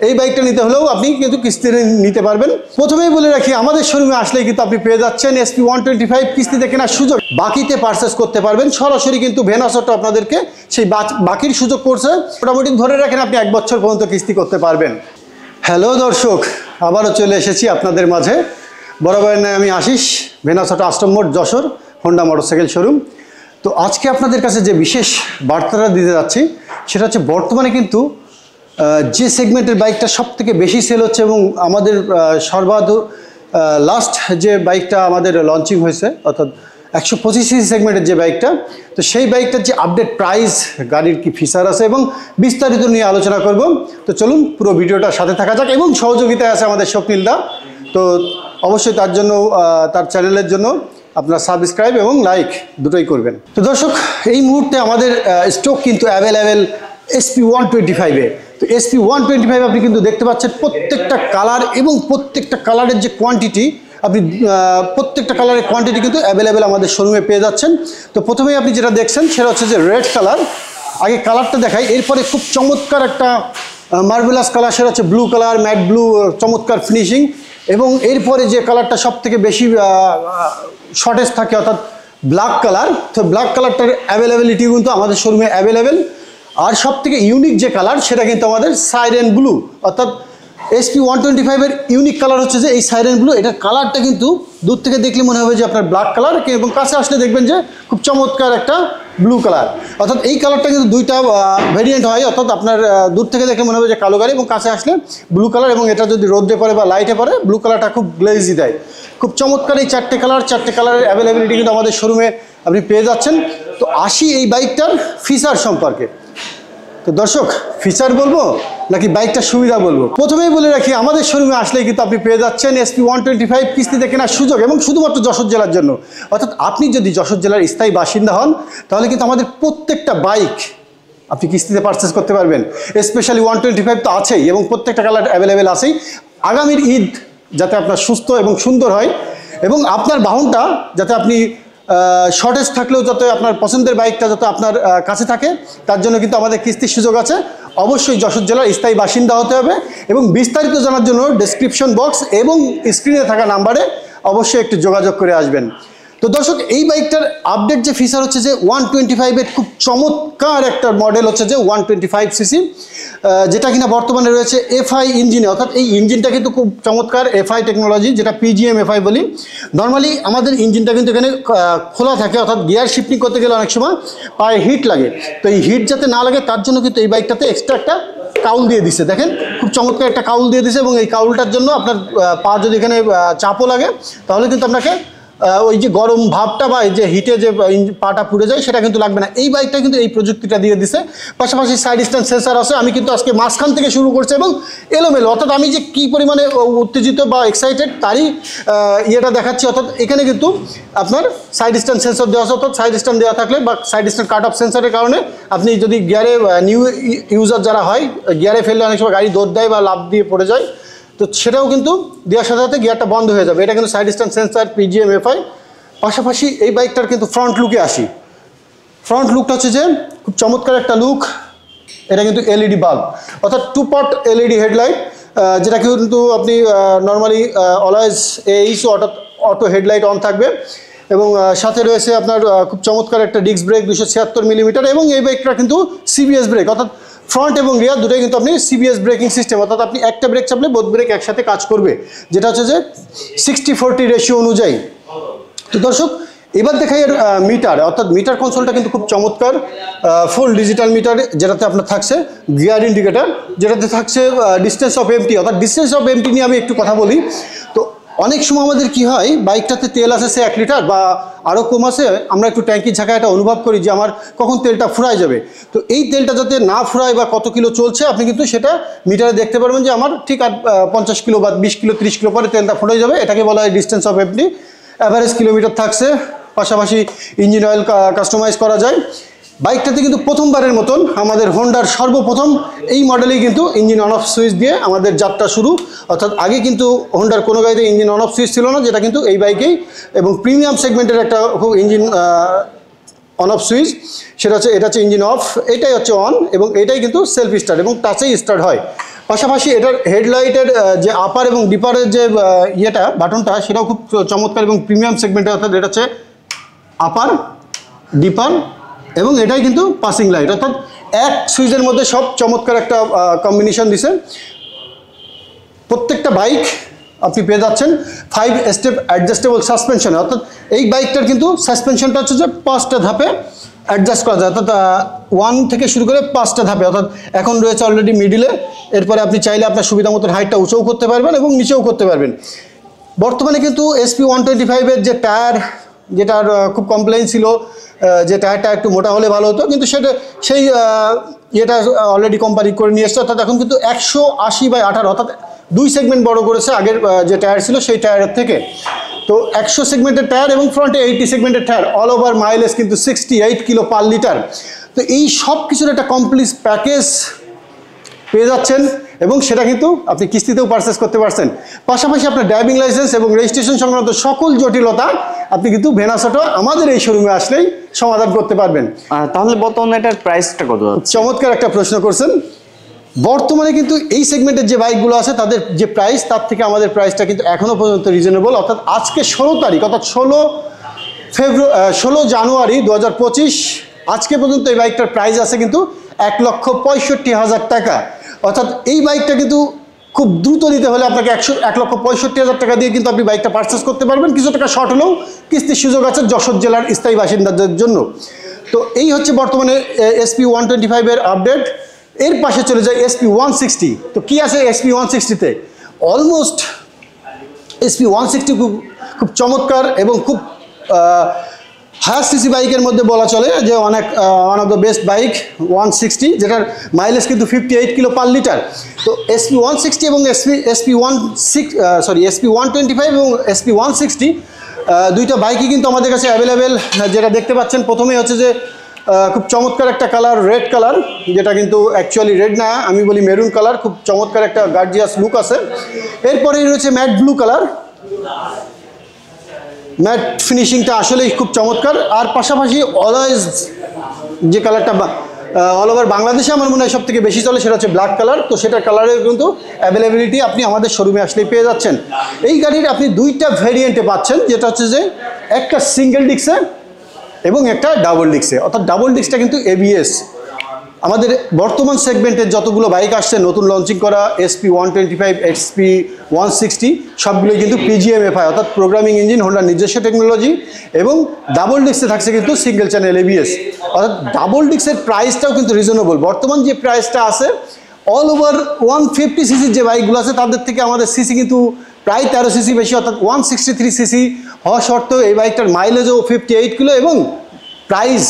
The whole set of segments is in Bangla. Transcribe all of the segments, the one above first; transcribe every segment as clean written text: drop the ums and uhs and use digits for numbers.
এই বাইকটা নিতে হলেও আপনি কিন্তু কিস্তিতে নিতে পারবেন। প্রথমেই বলে রাখি, আমাদের শোরুমে আসলেই কিন্তু আপনি পেয়ে যাচ্ছেন SP125 কিস্তিতে কেনার সুযোগ, বাকিতে পারচেস করতে পারবেন। সরাসরি কিন্তু ভেনস অটো আপনাদেরকে সেই বাকির সুযোগ করছে। মোটামুটি ধরে রাখেন আপনি 1 বছর পর্যন্ত কিস্তি করতে পারবেন। হ্যালো দর্শক, আবারও চলে এসেছি আপনাদের মাঝে। বরাবরের ন্যায় আমি আশিস, ভেনস অটো আশ্রম মোড়, যশোর, হোন্ডা মোটরসাইকেল শোরুম। তো আজকে আপনাদের কাছে যে বিশেষ বার্তাটা দিতে যাচ্ছি সেটা হচ্ছে, বর্তমানে কিন্তু যে সেগমেন্টের বাইকটা সব থেকে বেশি সেল হচ্ছে এবং আমাদের লাস্ট যে বাইকটা আমাদের লঞ্চিং হয়েছে, অর্থাৎ 125 সিসি সেগমেন্টের যে বাইকটা, তো সেই বাইকটার যে আপডেট প্রাইস, গাড়ির কি ফিচার আছে এবং বিস্তারিত নিয়ে আলোচনা করব। তো চলুন পুরো ভিডিওটার সাথে থাকা যাক। এবং সহযোগিতায় আছে আমাদের স্বপ্নিল দা, তো অবশ্যই তার জন্য, তার চ্যানেলের জন্য আপনারা সাবস্ক্রাইব এবং লাইক দুটোই করবেন। তো দর্শক, এই মুহূর্তে আমাদের স্টক কিন্তু অ্যাভেলেবেল SP125-এ। তো SP125 আপনি কিন্তু দেখতে পাচ্ছেন প্রত্যেকটা কালার এবং প্রত্যেকটা কালারের যে কোয়ান্টিটি, আপনি প্রত্যেকটা কালারের কোয়ান্টিটি কিন্তু অ্যাভেলেবেল আমাদের শোরুমে পেয়ে যাচ্ছেন। তো প্রথমেই আপনি যেটা দেখছেন সেটা হচ্ছে যে রেড কালার। আগে কালারটা দেখাই, এরপরে খুব চমৎকার একটা মার্ভেলাস কালার, সেটা হচ্ছে ব্লু কালার, ম্যাট ব্লু, চমৎকার ফিনিশিং। এবং এরপরে যে কালারটা সব থেকে বেশি শর্টেজ থাকে, অর্থাৎ ব্ল্যাক কালার। তো ব্ল্যাক কালারটার অ্যাভেলেবিলিটি কিন্তু আমাদের শোরুমে অ্যাভেলেবেল। আর সব থেকে ইউনিক যে কালার সেটা কিন্তু আমাদের সাইরেন ব্লু, অর্থাৎ SP125-এর ইউনিক কালার হচ্ছে যে এই সাইরেন ব্লু। এটার কালারটা কিন্তু দূর থেকে দেখলে মনে হবে যে আপনার ব্ল্যাক কালার, এবং কাছে আসলে দেখবেন যে খুব চমৎকার একটা ব্লু কালার। অর্থাৎ এই কালারটা কিন্তু দুইটা ভেরিয়েন্ট হয়, অর্থাৎ আপনার দূর থেকে দেখলে মনে হবে যে কালো গাড়ি এবং কাছে আসলে ব্লু কালার। এবং এটা যদি রোদে পড়ে বা লাইটে পড়ে, ব্লু কালারটা খুব গ্লেজি দেয়। খুব চমৎকার এই চারটে কালারের অ্যাভেলেবিলিটি কিন্তু আমাদের শোরুমে আপনি পেয়ে যাচ্ছেন। তো আসি এই বাইকটার ফিচার সম্পর্কে। তো দর্শক, ফিচার বলবো নাকি বাইকটার সুবিধা বলবো? প্রথমেই বলে রাখি, আমাদের শোরুমে আসলেই কিন্তু আপনি পেয়ে যাচ্ছেন SP125 কিস্তিতে কেনার সুযোগ, এবং শুধুমাত্র যশোর জেলার জন্য। অর্থাৎ আপনি যদি যশোর জেলার স্থায়ী বাসিন্দা হন, তাহলে কিন্তু আমাদের প্রত্যেকটা বাইক আপনি কিস্তিতে পারচেস করতে পারবেন। স্পেশালি 125 তো আছেই, এবং প্রত্যেকটা কালার অ্যাভেলেবেল আছেই। আগামীর ঈদ যাতে আপনার সুস্থ এবং সুন্দর হয়, এবং আপনার বাহনটা যাতে আপনি শর্টেজ থাকলেও যাতে আপনার পছন্দের বাইকটা যাতে আপনার কাছে থাকে, তার জন্য কিন্তু আমাদের কিস্তির সুযোগ আছে। অবশ্যই যশোর জেলার স্থায়ী বাসিন্দা হতে হবে। এবং বিস্তারিত জানার জন্য ডেসক্রিপশন বক্স এবং স্ক্রিনে থাকা নাম্বারে অবশ্যই একটু যোগাযোগ করে আসবেন। তো দর্শক, এই বাইকটার আপডেট যে ফিচার হচ্ছে যে 125-এর খুব চমৎকার একটা মডেল হচ্ছে যে 125 সিসি, যেটা কিনা বর্তমানে রয়েছে FI ইঞ্জিনে। অর্থাৎ এই ইঞ্জিনটা কিন্তু খুব চমৎকার FI টেকনোলজি, যেটা PGM FI বলি। নর্মালি আমাদের ইঞ্জিনটা কিন্তু এখানে খোলা থাকে, অর্থাৎ গিয়ার শিফটিং করতে গেলে অনেক সময় পায়ে হিট লাগে। তো এই হিট যাতে না লাগে তার জন্য কিন্তু এই বাইকটাতে এক্সট্রা একটা কাউল দিয়ে দিচ্ছে। দেখেন, খুব চমৎকার একটা কাউল দিয়ে দিচ্ছে। এবং এই কাউলটার জন্য আপনার পা যদি এখানে চাপও লাগে, তাহলে কিন্তু আপনাকে ওই যে গরম ভাবটা বা এই যে হিটে যে পাটা পুড়ে যায় সেটা কিন্তু লাগবে না। এই বাইকটা কিন্তু এই প্রযুক্তিটা দিয়ে দিছে। পাশাপাশি সাইড স্ট্যান্ড সেন্সার আছে। আমি কিন্তু আজকে মাঝখান থেকে শুরু করছি এবং এলোমেলো, অর্থাৎ আমি যে কী পরিমাণে উত্তেজিত বা এক্সাইটেড তারই ইয়েটা দেখাচ্ছি। অর্থাৎ এখানে কিন্তু আপনার সাইড স্ট্যান্ড সেন্সর দেওয়া আছে। অর্থাৎ সাইড স্ট্যান্ড দেওয়া থাকলে বা সাইড স্ট্যান্ড কাট অফ সেন্সারের কারণে আপনি যদি গিয়ারে, নিউ ইউজার যারা হয়, গিয়ারে ফেললে অনেক সময় গাড়ি দৌড় দেয় বা লাফ দিয়ে পড়ে যায়, তো সেটাও কিন্তু দেওয়ার সাথে সাথে গিয়ারটা বন্ধ হয়ে যাবে। এটা কিন্তু side stand sensor, PGM FI। পাশাপাশি এই বাইকটার কিন্তু ফ্রন্ট লুকে আসি। ফ্রন্ট লুকটা হচ্ছে যে খুব চমৎকার একটা লুক। এটা কিন্তু LED বাল্ব, অর্থাৎ 2 পট LED হেডলাইট, যেটা কিন্তু আপনি normally always AEC auto headlight on থাকবে। এবং সাথে রয়েছে আপনার খুব চমৎকার একটা ডিস্ক ব্রেক 276 মিলিমিটার। এবং এই বাইকটা কিন্তু CBS ব্রেক, অর্থাৎ ফ্রন্ট এবং রিয়ার দুটোই কিন্তু আপনি CBS ব্রেকিং সিস্টেম, অর্থাৎ আপনি একটা ব্রেক চাপলে বোথ ব্রেক একসাথে কাজ করবে, যেটা হচ্ছে যে 60-40 রেশিও অনুযায়ী। তো দর্শক, এবার দেখাই এর মিটার, অর্থাৎ মিটার কনসোলটা কিন্তু খুব চমৎকার। ফুল ডিজিটাল মিটার, যেটাতে আপনার থাকছে গিয়ার ইন্ডিকেটার, যেটাতে থাকছে ডিস্টেন্স অফ এমটি। অর্থাৎ ডিস্টেন্স অফ এমটি নিয়ে আমি একটু কথা বলি। তো অনেক সময় আমাদের কি হয়, বাইকটাতে তেল আছে সে 1 লিটার বা আরও কম আছে, আমরা একটু ট্যাঙ্কির ঝাঁকায় এটা অনুভব করি যে আমার কখন তেলটা ফুরায় যাবে। তো এই তেলটা যাতে না ফুরায় বা কত কিলো চলছে, আপনি কিন্তু সেটা মিটারে দেখতে পারবেন যে আমার ঠিক 50 কিলো বা 20 কিলো 30 কিলো পরে তেলটা ফুরাই যাবে। এটাকে বলা হয় distance of empty. Average kilometre থাকছে। পাশাপাশি ইঞ্জিন অয়েল কাস্টমাইজ করা যায়। বাইকটাতে কিন্তু প্রথমবারের মতন আমাদের হোন্ডার সর্বপ্রথম এই মডেলেই কিন্তু ইঞ্জিন অন অফ সুইচ দিয়ে আমাদের যাত্রা শুরু। অর্থাৎ আগে কিন্তু হোন্ডার কোনো গাড়িতে ইঞ্জিন অন অফ সুইচ ছিল না, যেটা কিন্তু এই বাইকেই, এবং প্রিমিয়াম সেগমেন্টের একটা খুব ইঞ্জিন অন অফ সুইচ, সেটা হচ্ছে এটা হচ্ছে ইঞ্জিন অফ, এটাই হচ্ছে অন, এবং এটাই কিন্তু সেলফ স্টার্ট এবং টাচেই স্টার্ট হয়। পাশাপাশি এটার হেডলাইটের যে আপার এবং ডিপারের যে ইয়েটা বাটনটা সেটাও খুব চমৎকার এবং প্রিমিয়াম সেগমেন্টের, অর্থাৎ এটা হচ্ছে আপার, ডিপার এবং এটাই কিন্তু পাসিং লাইট, অর্থাৎ এক সুইচের মধ্যে সব চমৎকার একটা কম্বিনেশন দিছে। প্রত্যেকটা বাইক আপনি পেয়ে যাচ্ছেন 5 স্টেপ অ্যাডজাস্টেবল সাসপেনশন, অর্থাৎ এই বাইকটার কিন্তু সাসপেনশনটা হচ্ছে যে 5টা ধাপে অ্যাডজাস্ট করা যায়, অর্থাৎ 1 থেকে শুরু করে 5টা ধাপে, অর্থাৎ এখন রয়েছে অলরেডি মিডিলে, এরপরে আপনি চাইলে আপনার সুবিধা মতো হাইটটা উঁচুও করতে পারবেন এবং নিচেও করতে পারবেন। বর্তমানে কিন্তু SP125-এর যে টায়ার, যেটার খুব কমপ্লেইন ছিল যে টায়ারটা একটু মোটা হলে ভালো হতো, কিন্তু সেই ইয়েটা অলরেডি কোম্পানি করে নিয়ে এসছে, অর্থাৎ এখন কিন্তু 180/18, অর্থাৎ 2 সেগমেন্ট বড় করেছে আগের যে টায়ার ছিল সেই টায়ারের থেকে। তো 100 সেগমেন্টের টায়ার এবং ফ্রন্টে 80 সেগমেন্টের টায়ার, অল ওভার মাইলেজ কিন্তু 68 কিলো পার লিটার। তো এই সব কিছুর একটা কমপ্লিট প্যাকেজ পেয়ে যাচ্ছেন এবং সেটা কিন্তু আপনি কিস্তিতেও পারচেস করতে পারছেন। পাশাপাশি আপনার ড্রাইভিং লাইসেন্স এবং রেজিস্ট্রেশন সংক্রান্ত সকল জটিলতা আপনি কিন্তু ভেনাস অটো আমাদের এই শোরুমে আসলেই সমাধান করতে পারবেন। তাহলে বর্তমানে এটার প্রাইসটা কত? চমৎকার একটা প্রশ্ন করছেন। বর্তমানে কিন্তু এই সেগমেন্টের যে বাইকগুলো আছে তাদের যে প্রাইস, তার থেকে আমাদের প্রাইসটা কিন্তু এখনও পর্যন্ত রিজনেবল, অর্থাৎ আজকে 16 তারিখ, অর্থাৎ 16 জানুয়ারি 2025, আজকে পর্যন্ত এই বাইকটার প্রাইস আছে কিন্তু 1,65,000 টাকা। অর্থাৎ এই বাইকটা কিন্তু খুব দ্রুত নিতে হলে আপনাকে 1,65,000 টাকা দিয়ে কিন্তু আপনি বাইকটা পারচেস করতে পারবেন। কিছু টাকা শর্ট হলেও কিস্তির সুযোগ আছে যশোর জেলার স্থায়ী বাসিন্দাদের জন্য। তো এই হচ্ছে বর্তমানে SP125-এর আপডেট। এর পাশে চলে যায় SP160। তো কি আছে SP160-তে? অলমোস্ট SP160 খুব চমৎকার এবং খুব হায়ার সিসি বাইকের মধ্যে বলা চলে যে one of the best bike 160, যেটার মাইলেজ কিন্তু 58 কিলো পার লিটার। তো SP160 এবং SP125 এবং SP160 দুইটা বাইকই কিন্তু আমাদের কাছে অ্যাভেলেবেল। যেটা দেখতে পাচ্ছেন প্রথমেই হচ্ছে যে খুব চমৎকার একটা কালার, রেড কালার, যেটা কিন্তু অ্যাকচুয়ালি রেড না, আমি বলি মেরুন কালার, খুব চমৎকার একটা গার্জিয়াস লুক আছে। এরপরেই রয়েছে ম্যাট ব্লু কালার, ম্যাট ফিনিশিংটা আসলেই খুব চমৎকার। আর পাশাপাশি অলওয়েজ যে কালারটা অল ওভার বাংলাদেশে আমার মনে হয় সব থেকে বেশি চলে সেটা হচ্ছে ব্ল্যাক কালার। তো সেটার কালারের কিন্তু অ্যাভেলেবিলিটি আপনি আমাদের শোরুমে আসলেই পেয়ে যাচ্ছেন। এই গাড়ির আপনি দুইটা ভ্যারিয়েন্টে পাচ্ছেন, যেটা হচ্ছে যে একটা সিঙ্গেল ডিস্কে এবং একটা ডাবল ডিস্কে, অর্থাৎ ডাবল ডিস্কটা কিন্তু ABS। আমাদের বর্তমান সেগমেন্টের যতগুলো বাইক আসছে নতুন লঞ্চিং করা, SP125, SP160 সবগুলোই কিন্তু PGM-FI, অর্থাৎ প্রোগ্রামিং ইঞ্জিন, হোন্ডার নিজস্ব টেকনোলজি, এবং ডাবল ডিস্কে থাকছে কিন্তু সিঙ্গেল চ্যানেল ABS। অর্থাৎ ডাবল ডিস্কের প্রাইসটাও কিন্তু রিজনেবল। বর্তমান যে প্রাইসটা আছে অল ওভার 150 সিসির যে বাইকগুলো আছে তাদের থেকে আমাদের সিসি কিন্তু প্রায় 13 সিসি বেশি, অর্থাৎ 163 সিসি হওয়া সত্ত্বেও এই বাইকটার মাইলেজও 58 কিলো এবং প্রাইস,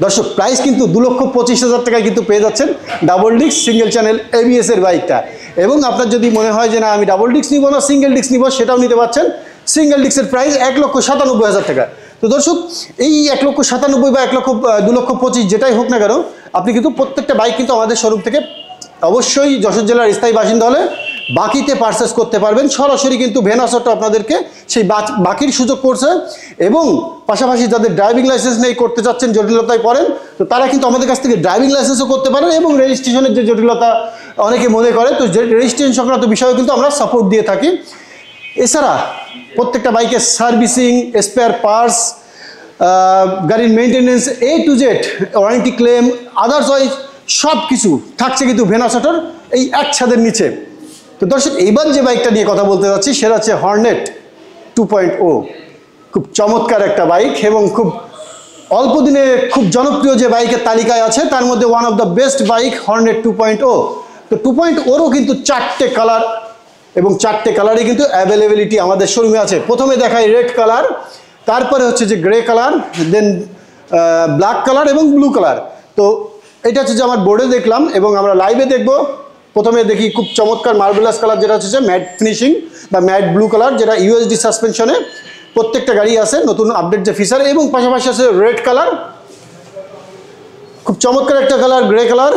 দর্শক প্রাইস কিন্তু 2,25,000 টাকায় কিন্তু পেয়ে যাচ্ছেন double disc single channel ABS এর বাইকটা। এবং আপনার যদি মনে হয় যে না আমি ডাবল ডিস্ক নিব না সিঙ্গেল ডিস্ক নিব, সেটাও নিতে পারছেন। সিঙ্গেল ডিস্কের প্রাইস 1,97,000 টাকা। তো দর্শক এই 1,97,000 বা 2,25,000 যেটাই হোক না কেন, আপনি কিন্তু প্রত্যেকটা বাইক কিন্তু আমাদের শোরুম থেকে অবশ্যই যশোর জেলার স্থায়ী বাসিন্দা হলে বাকিতে পারচেস করতে পারবেন। সরাসরি কিন্তু ভেনাস অটো আপনাদেরকে সেই বাকির সুযোগ করছে। এবং পাশাপাশি যাদের ড্রাইভিং লাইসেন্স নেই, করতে চাচ্ছেন, জটিলতায় পড়েন, তো তারা কিন্তু আমাদের কাছ থেকে ড্রাইভিং লাইসেন্সও করতে পারেন। এবং রেজিস্ট্রেশনের যে জটিলতা অনেকে মনে করে, তো রেজিস্ট্রেশন সংক্রান্ত বিষয়েও কিন্তু আমরা সাপোর্ট দিয়ে থাকি। এছাড়া প্রত্যেকটা বাইকের সার্ভিসিং, স্পেয়ার পার্টস, গাড়ির maintenance A to Z, warranty claim, others wise সব কিছু থাকছে কিন্তু ভেনাস অটোর এই এক ছাদের নিচে। তো দর্শক এইবার যে বাইকটা নিয়ে কথা বলতে যাচ্ছি সেটা হচ্ছে হর্নেট 2.0। খুব চমৎকার একটা বাইক এবং খুব অল্প দিনে খুব জনপ্রিয় যে বাইকের তালিকায় আছে তার মধ্যে one of the best bike Hornet 2.0। তো 2.0-ও কিন্তু 4টে কালার এবং 4টে কালারই কিন্তু অ্যাভেলেবিলিটি আমাদের শোরুমে আছে। প্রথমে দেখাই রেড কালার, তারপরে হচ্ছে যে গ্রে কালার, দেন ব্ল্যাক কালার এবং ব্লু কালার। তো এটা হচ্ছে যে আমার বোর্ডে দেখলাম এবং আমরা লাইভে দেখব। প্রথমে দেখি খুব চমৎকার মার্বেলাস কালার, যেটা হচ্ছে ম্যাট ফিনিশিং বা ম্যাট ব্লু কালার, যেটা USD সাসপেনশনে প্রত্যেকটা গাড়ি আছে, নতুন আপডেট যে ফিচার। এবং পাশাপাশি আছে রেড কালার, খুব চমৎকার একটা কালার, গ্রে কালার,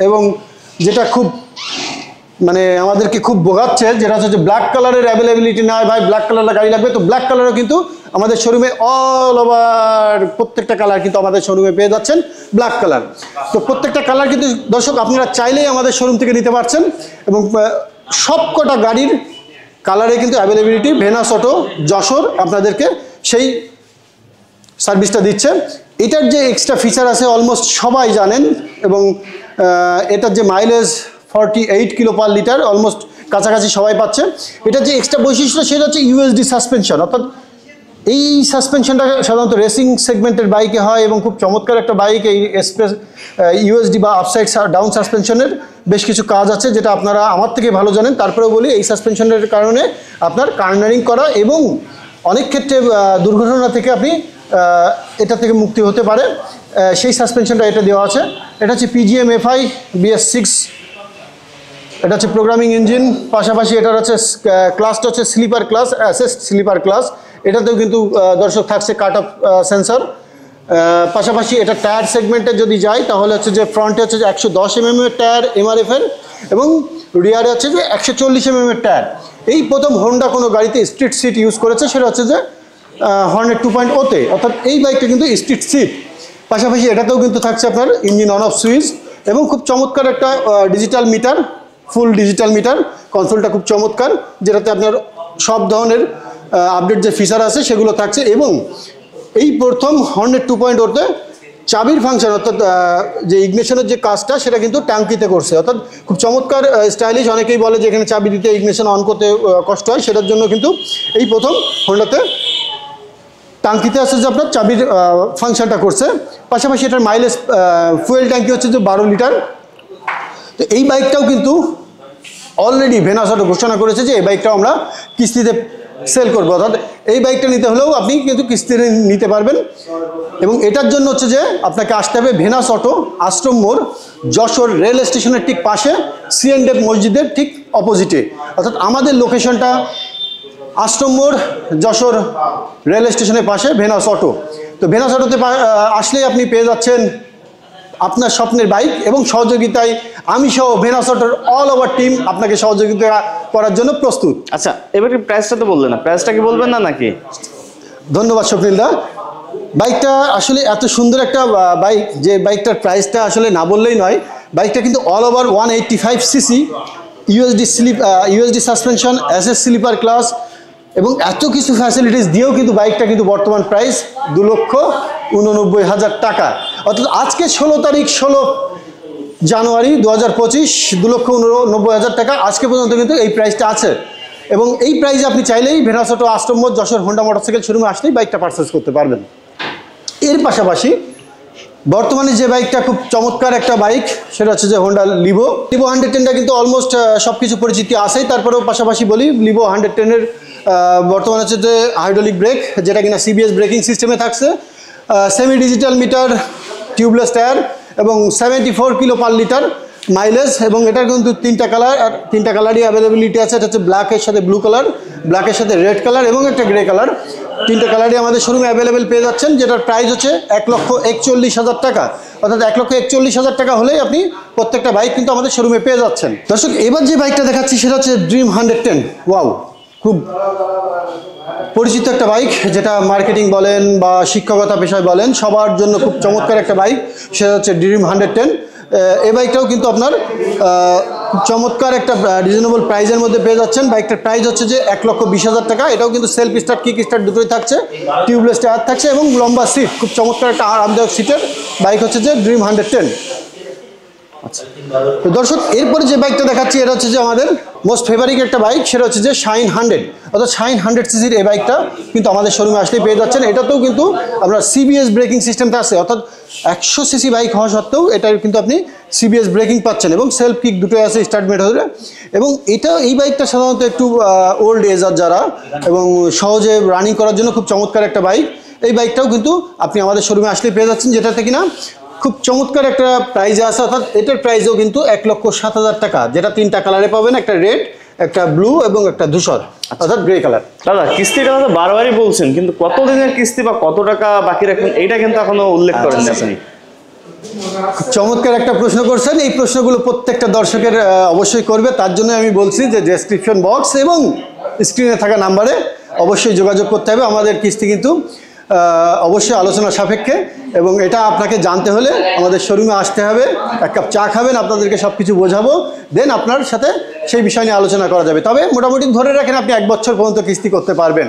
এবং যেটা খুব মানে আমাদেরকে খুব ভোগাচ্ছে, যেটা হচ্ছে যে ব্ল্যাক কালারের অ্যাভেলেবিলিটি নাই ভাই, ব্ল্যাক কালারের গাড়ি লাগবে। তো ব্ল্যাক কালারও কিন্তু আমাদের শোরুমে অল ওভার প্রত্যেকটা কালার কিন্তু আমাদের শোরুমে পেয়ে যাচ্ছেন ব্ল্যাক কালার। তো প্রত্যেকটা কালার কিন্তু দর্শক আপনারা চাইলেই আমাদের শোরুম থেকে নিতে পারছেন, এবং সবকটা গাড়ির কালারে কিন্তু অ্যাভেলেবিলিটি ভেনাস অটো যশোর আপনাদেরকে সেই সার্ভিসটা দিচ্ছে। এটার যে এক্সট্রা ফিচার আছে অলমোস্ট সবাই জানেন, এবং এটার যে mileage 48 kilo per litre almost কাছাকাছি সবাই পাচ্ছে। এটার যে এক্সট্রা বৈশিষ্ট্য সেটা হচ্ছে ইউএসডি সাসপেনশন, অর্থাৎ এই সাসপেনশনটা সাধারণত রেসিং সেগমেন্টের বাইকে হয়, এবং খুব চমৎকার একটা বাইক। এই এক্সপ্রেস ইউএসডি বা আপসাইড ডাউন সাসপেনশনের বেশ কিছু কাজ আছে যেটা আপনারা আমার থেকে ভালো জানেন। তারপরেও বলি, এই সাসপেনশনের কারণে আপনার কর্নারিং করা এবং অনেক ক্ষেত্রে দুর্ঘটনা থেকে আপনি এটা থেকে মুক্তি হতে পারে, সেই সাসপেনশনটা এটা দেওয়া আছে। এটা হচ্ছে পিজিএম এফআই BS6, এটা হচ্ছে প্রোগ্রামিং ইঞ্জিন। পাশাপাশি এটার হচ্ছে ক্লাসটা হচ্ছে slipper clutch, assist slipper clutch. এটাতেও কিন্তু দর্শক থাকছে কাট অফ সেন্সর। পাশাপাশি এটা টায়ার সেগমেন্টে যদি যাই তাহলে হচ্ছে যে ফ্রন্টে হচ্ছে যে 110 mm এর টায়ার MRF-এর, এবং রিয়ারে হচ্ছে যে 140 mm এর টায়ার। এই প্রথম হোন্ডা কোনো গাড়িতে স্ট্রিট সিট ইউজ করেছে, সেটা হচ্ছে যে হর্নেট 2.0-তে, অর্থাৎ এই বাইকটা কিন্তু স্ট্রিট সিট। পাশাপাশি এটাতেও কিন্তু থাকছে আপনার ইঞ্জিন অন অফ সুইচ, এবং খুব চমৎকার একটা digital meter, full digital meter. কনসোলটা খুব চমৎকার, যেটাতে আপনার সব ধরনের আপডেট যে ফিচার আছে সেগুলো থাকছে। এবং এই প্রথম হর্নেট 2.0-তে চাবির ফাংশন, অর্থাৎ যে ইগনিশনের যে কাজটা সেটা কিন্তু ট্যাঙ্কিতে করছে, অর্থাৎ খুব চমৎকার স্টাইলিশ। অনেকেই বলে যে এখানে চাবি দিতে ইগনিশন অন করতে কষ্ট হয়, সেটার জন্য কিন্তু এই প্রথম হোন্ডাতে টাঙ্কিতে আছে যে আপনার চাবির ফাংশনটা করছে। পাশাপাশি এটার মাইলেজ ফুয়েল ট্যাঙ্কি হচ্ছে যে 12 লিটার। তো এই বাইকটাও কিন্তু অলরেডি ভেনাস অটো ঘোষণা করেছে যে এই বাইকটাও আমরা কিস্তিতে সেল করবো, অর্থাৎ এই বাইকটা নিতে হলেও আপনি কিন্তু কিস্তিতে নিতে পারবেন। এবং এটার জন্য হচ্ছে যে আপনাকে আসতে হবে ভেনাস অটো, আশ্রম মোড়, যশোর রেল স্টেশনের ঠিক পাশে, সিএনডেফ মসজিদের ঠিক অপোজিটে। অর্থাৎ আমাদের লোকেশনটা আশ্রম মোড়, যশোর রেল স্টেশনের পাশে ভেনাস অটো। তো ভেনাস অটোতে আসলেই আপনি পেয়ে যাচ্ছেন আপনার স্বপ্নের বাইক, এবং সহযোগিতায় আমি সহ ভেনাস অটোর অল ওভার টিম আপনাকে সহযোগিতা করার জন্য প্রস্তুত। আচ্ছা, এবার কি প্রাইসটা তো বললেন না, প্রাইসটা কি বলবেন না নাকি? ধন্যবাদ স্বপ্নিলদা। বাইকটা আসলে এত সুন্দর একটা বাইক যে বাইকটার প্রাইসটা আসলে না বললেই নয়। বাইকটা কিন্তু all over 185 CC, USD suspension, assist slipper clutch, এবং এত কিছু ফ্যাসিলিটিস দিয়েও কিন্তু বাইকটা কিন্তু বর্তমান প্রাইস 2,89,000 টাকা। অর্থাৎ আজকে 16 জানুয়ারি 2025, 2,89,000 টাকা আজকে পর্যন্ত কিন্তু এই প্রাইসটা আছে। এবং এই প্রাইসে আপনি চাইলেই ভেনাস অটো, আশ্রম মোড়, যশোর হোন্ডা মোটরসাইকেল শোরুমে আসলেই বাইকটা পারচেস করতে পারবেন। এর পাশাপাশি বর্তমানে যে বাইকটা খুব চমৎকার একটা বাইক সেটা হচ্ছে যে হোন্ডা লিভো 110টা কিন্তু অলমোস্ট সব কিছু পরিচিতি আছেই। তারপরেও পাশাপাশি বলি, লিভো 110-এর বর্তমানে হচ্ছে যে হাইড্রোলিক ব্রেক, যেটা কিনা সিবিএস ব্রেকিং সিস্টেমে থাকছে, semi digital meter, tubeless tyre, এবং 74 কিলো পার লিটার মাইলেজ। এবং এটার কিন্তু তিনটা কালার, আর তিনটা কালারই অ্যাভেলেবিলিটি আছে। এটা হচ্ছে ব্ল্যাকের সাথে ব্লু কালার, ব্ল্যাকের সাথে রেড কালার, এবং একটা গ্রে কালার। তিনটা কালারই আমাদের শোরুমে অ্যাভেলেবেল পেয়ে যাচ্ছেন, যেটার প্রাইস হচ্ছে 1,41,000 টাকা। অর্থাৎ 1,41,000 টাকা হলেই আপনি প্রত্যেকটা বাইক কিন্তু আমাদের শোরুমে পেয়ে যাচ্ছেন। দর্শক, এবার যে বাইকটা দেখাচ্ছি সেটা হচ্ছে ড্রিম 110। ওয়াও, খুব পরিচিত একটা বাইক, যেটা মার্কেটিং বলেন বা শিক্ষকতা পেশায় বলেন সবার জন্য খুব চমৎকার একটা বাইক, সেটা হচ্ছে ড্রিম 110। এই বাইকটাও কিন্তু আপনার খুব চমৎকার একটা রিজনেবল প্রাইসের মধ্যে পেয়ে যাচ্ছেন। বাইকটার প্রাইস হচ্ছে যে 1,20,000 টাকা। এটাও কিন্তু সেলফ স্টার্ট, কিক স্টার্ট দুটোই থাকছে, টিউবলেস টায়ার থাকছে, এবং লম্বা সিট, খুব চমৎকার একটা আরামদায়ক সিটের বাইক হচ্ছে যে ড্রিম 110। আচ্ছা, তো দর্শক, এরপরে যে বাইকটা দেখাচ্ছি এটা হচ্ছে যে আমাদের মোস্ট ফেভারিট একটা বাইক, সেটা হচ্ছে যে শাইন 100, অর্থাৎ শাইন 100 সিসির এই বাইকটা কিন্তু আমাদের শোরুমে আসলেই পেয়ে যাচ্ছেন। এটাতেও কিন্তু আপনার সিবিএস ব্রেকিং সিস্টেমটা আছে, অর্থাৎ 100 সিসি বাইক হওয়া সত্ত্বেও এটার কিন্তু আপনি সিবিএস ব্রেকিং পাচ্ছেন, এবং সেলফ কিক দুটোই আছে স্টার্ট মেথডে। এবং এই বাইকটা সাধারণত একটু ওল্ড এজার যারা, এবং সহজে রানিং করার জন্য খুব চমৎকার একটা বাইক। এই বাইকটাও কিন্তু আপনি আমাদের শোরুমে আসলেই পেয়ে যাচ্ছেন, যেটাতে কিনা খুব চমৎকার একটা প্রাইজে আছে। অর্থাৎ এটার প্রাইসও কিন্তু 1,07,000 টাকা, যেটা তিনটা কালারে পাবেন, একটা রেড, একটা ব্লু, এবং একটা ধূসর, অর্থাৎ গ্রে কালার। দাদা, কিস্তিটা তো বারবারই বলছেন, কিন্তু কত দিনের কিস্তি বা কত টাকা বাকি রাখবেন এইটা কিন্তু এখনো উল্লেখ করেননি আপনি। খুব চমৎকার একটা প্রশ্ন করছেন। এই প্রশ্নগুলো প্রত্যেকটা দর্শকের অবশ্যই করবে, তার জন্য আমি বলছি যে ডেসক্রিপশন বক্স এবং স্ক্রিনে থাকা নাম্বারে অবশ্যই যোগাযোগ করতে হবে। আমাদের কিস্তি কিন্তু অবশ্যই আলোচনা সাপেক্ষে, এবং এটা আপনাকে জানতে হলে আমাদের শোরুমে আসতে হবে, এক কাপ চা খাবেন, আপনাদেরকে সব কিছু বোঝাবো, দেন আপনার সাথে সেই বিষয় নিয়ে আলোচনা করা যাবে। তবে মোটামুটি ধরে রাখেন আপনি 1 বছর পর্যন্ত কিস্তি করতে পারবেন।